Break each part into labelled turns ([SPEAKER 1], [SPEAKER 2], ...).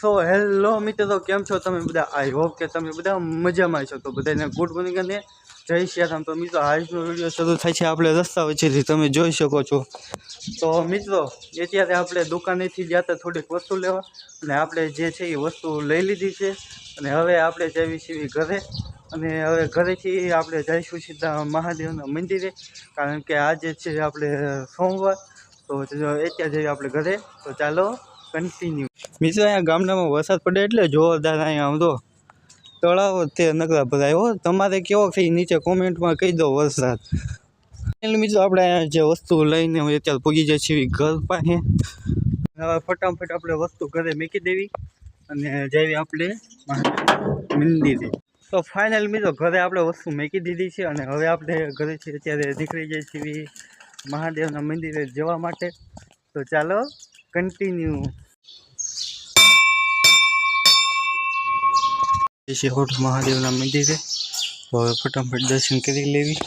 [SPEAKER 1] So hello મિત્રો, કેમ છો તમે બધા? આઈ હોપ કે તમે બધા મજામાં છો. તો બધાને ગુડ મોર્નિંગ અને જય શ્રી રામ. તો મિત્રો આજનો વિડીયો શરૂ થાય છે આપણે રસ્તા વચ્ચેથી, તમે જોઈ શકો છો. તો મિત્રો અત્યારે આપણે દુકાનેથી ગયા હતા થોડીક વસ્તુ લેવા, અને આપણે જે છે એ વસ્તુ લઈ લીધી છે. અને હવે આપણે જઈએ છીએ ઘરે, અને હવે ઘરેથી આપણે જઈશું સીધા મહાદેવના મંદિરે, કારણ કે આજે છે આપણે સોમવાર. તો અત્યારે જઈએ આપણે ઘરે. તો ચાલો કન્ટિન્યુ. મિત્રો અહીંયા ગામડામાં વરસાદ પડે એટલે જોરદાર અહીંયા આમ તો તળાવ તે નકરા ભરાય હો. તમારે કેવો થઈ નીચે કોમેન્ટમાં કહી દો વરસાદ. મિત્રો આપણે અહીંયા જે વસ્તુ લઈને અત્યારે પૂગી જાય છે ઘર પાસે. હવે ફટાફટ આપણે વસ્તુ ઘરે મૂકી દેવી અને જઈએ આપણે મંદિરે. તો ફાઇનલ મિત્રો ઘરે આપણે વસ્તુ મૂકી દીધી છે, અને હવે આપણે ઘરેથી અત્યારે નીકળી જઈએ છીએ મહાદેવના મંદિરે જવા માટે. તો ચાલો કન્ટિન્યુ. હોઠ મહાદેવના મંદિરે. તો હવે ફટાફટ દર્શન કરી લેવી.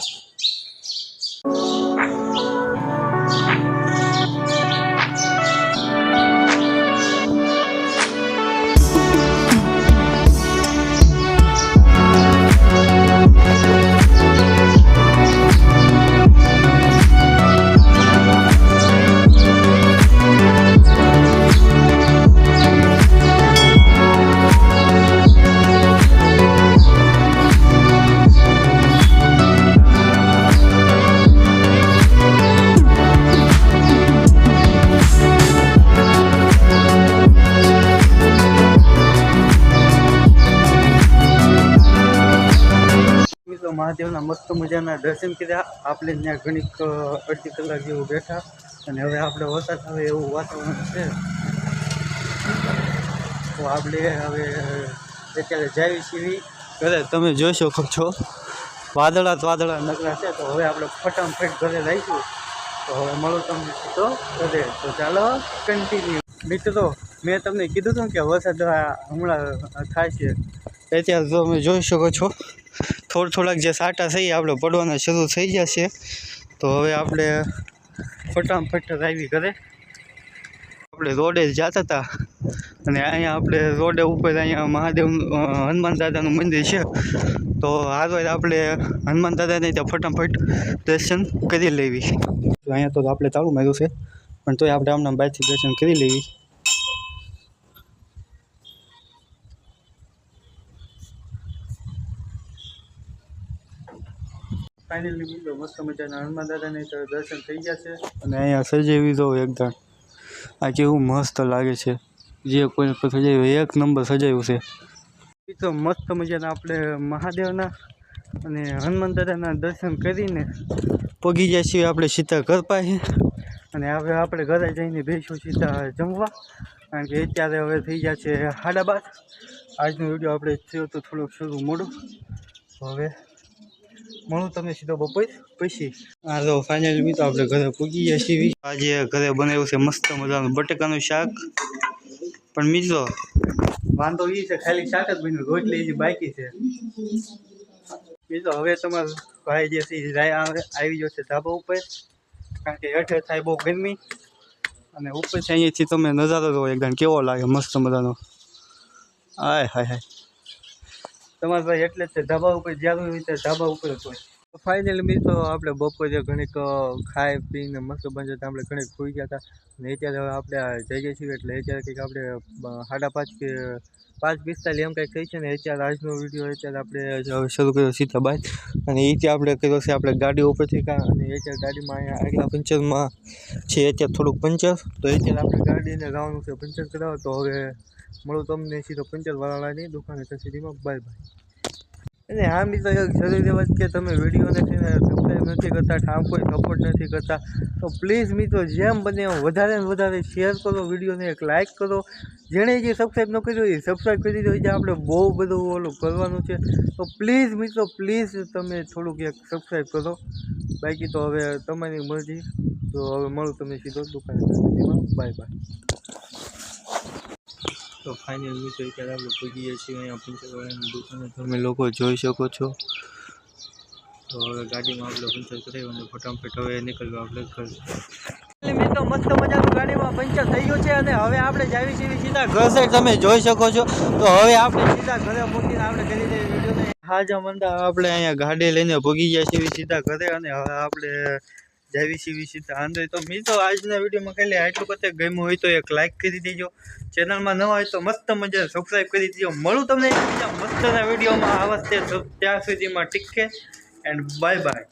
[SPEAKER 1] મહાદેવના મસ્ત મજાના દર્શન કર્યા આપણે. ત્યાં ઘણીક અડધી કલાક જેવું બેઠા, અને હવે આપણે વરસાદ આવે એવું વાતાવરણ છે. તો આપણે હવે અત્યારે જઈએ છીએ ઘરે. તમે જોઈ શકો છો વાદળા નકરા છે. તો હવે આપણે ફટાફટ ઘરે લઈશું. તો હવે મળું તમને સીધો ઘરે. તો ચાલો કન્ટિન્યુ. મિત્રો મેં તમને કીધું હતું કે વરસાદ હમણાં થાય છે. અત્યારે તો તમે જોઈ શકો છો થોડાક જે સાટા થઈ આપણે પડવાના શરૂ થઈ જશે. તો હવે આપણે ફટાફટ આવી ઘરે. આપણે રોડે જતા હતા, અને અહીંયા આપણે રોડે ઉપર અહીંયા મહાદેવ હનુમાન દાદાનું મંદિર છે. તો આગળ આપણે હનુમાન દાદાને ત્યાં ફટાફટ દર્શન કરી લેવી. અહીંયા તો આપણે તાળું માર્યું છે, પણ તોય આપણે આમના બાજુથી દર્શન કરી લેવી. ફાઇનલી મિત્રો મસ્ત મજાના હનુમાન દાદાને દર્શન થઈ ગયા છે, અને અહીંયા સજાવી દો એકદમ. આ કેવું મસ્ત લાગે છે, જે કોઈને સજાવ્યું એક નંબર સજાવ્યું છે. તો મસ્ત મજાના આપણે મહાદેવના અને હનુમાન દાદાના દર્શન કરીને પગી જાય છીએ આપણે સીધા ઘર પાસે. અને હવે આપણે ઘરે જઈને બેસીશું સીધા જમવા, કારણ કે અત્યારે હવે થઈ ગયા છે 12:30. આજનો વિડીયો આપણે થયો તો થોડુંક શરૂ મોડું. હવે મળું તમને સીધો બપોર પછી. હા તો ફાઇનલી મિત્રો આપણે ઘરે પૂગી ગયા છીએ. આજે ઘરે બનાવ્યું છે મસ્ત મજાનું બટેકાનું શાક. પણ મિત્રો વાંધો એ છે ખાલી શાક જ બન્યું, રોટલી જે બાકી છે. મિત્રો હવે તમારો ભાઈ જે છે આવી ગયો છે ધાબા ઉપર, કારણ કે હેઠે થાય બહુ ગરમી, અને ઉપરથી અહીંયાથી તમે નજારો જોવો એકદમ કેવો લાગે મસ્ત મજાનો. હાય હાય હાય. તમારા ભાઈ એટલે જ ધાબા ઉપર જ્યાં હોય ત્યાં ધાબા ઉપર જ હોય. ફાઇનલી મિત્રો આપણે બપોરે ઘણીક ખાઈ પીને મસ્ત બને આપણે ઘણીક ખોઈ ગયા હતા, અને અત્યારે હવે આપણે જઈએ છીએ. એટલે અત્યારે કંઈક આપણે 5:30 કે 5:45 એમ કંઈક થઈ છે ને. અત્યારે આજનો વિડીયો અત્યારે આપણે શરૂ કર્યો સીધા બાદ, અને એથી આપણે કર્યો છે આપણે ગાડી ઉપરથી. અને અત્યારે ગાડીમાં અહીંયા આગલા પંચરમાં છે અત્યારે થોડુંક પંચર. તો અત્યારે આપણે ગાડીને જવાનું છે પંચર કરાવવા. તો હવે મળું તમને સીધો પંચરવાળાની દુકાને. તો સીધીમાં બાય બાય. અને હા મિત્રો એક જરૂરી વાત કે તમે વિડીયોને સબસ્ક્રાઈબ નથી કરતા, ઠામ કોઈ સપોર્ટ નથી કરતા, તો પ્લીઝ મિત્રો જેમ બને એમ વધારે ને વધારે શેર કરો વિડીયોને, એક લાઇક કરો. જેણે જે સબસ્ક્રાઈબ ન કર્યું એ સબસ્ક્રાઈબ કરી દીધો. જે આપણે બહુ બધું ઓલું કરવાનું છે. તો પ્લીઝ મિત્રો પ્લીઝ તમે થોડુંક એક સબસ્ક્રાઈબ કરો. બાકી તો હવે તમારી મરજી. તો હવે મળું તમને સીધો દુકાને. Bye bye. તો ફાઇનલ મિત્રો અત્યારે આપણે પૂગીએ છીએ અહીંયા પંચરવાળાની દુકાને, તમે લોકો જોઈ શકો છો. તો હવે ગાડીમાં આપણે પંચર કરાવ્યું અને ફટાફટ હવે નીકળવા આપણે ઘર. મિત્રો મસ્ત મજાનું ગાડીમાં પંચર થઈ ગયું છે અને હવે આપણે જાવી છીએ સીધા ઘર સાઈડ તમે જોઈ શકો છો. તો હવે આપણે સીધા ઘરે મૂકીને આપણે કરી દઈએ વિડીયોને. હાજા મંદા આપણે અહીંયા ગાડી લઈને ભોગી ગયા છીએ સીધા ઘરે અને હવે આપણે જાવી છીએ સીધા અંદર. તો મિત્રો આજના વિડીયોમાં ખાલી આટલું કતે ગમ્યું હોય તો એક લાઈક કરી દેજો. ચેનલમાં નવા હોય તો મસ્ત મજા સબસ્ક્રાઈબ કરી દેજો. મળું તમને બીજા મસ્તના વિડીયોમાં આવા ત્યાં સુધીમાં ટીક કે એન્ડ બાય બાય.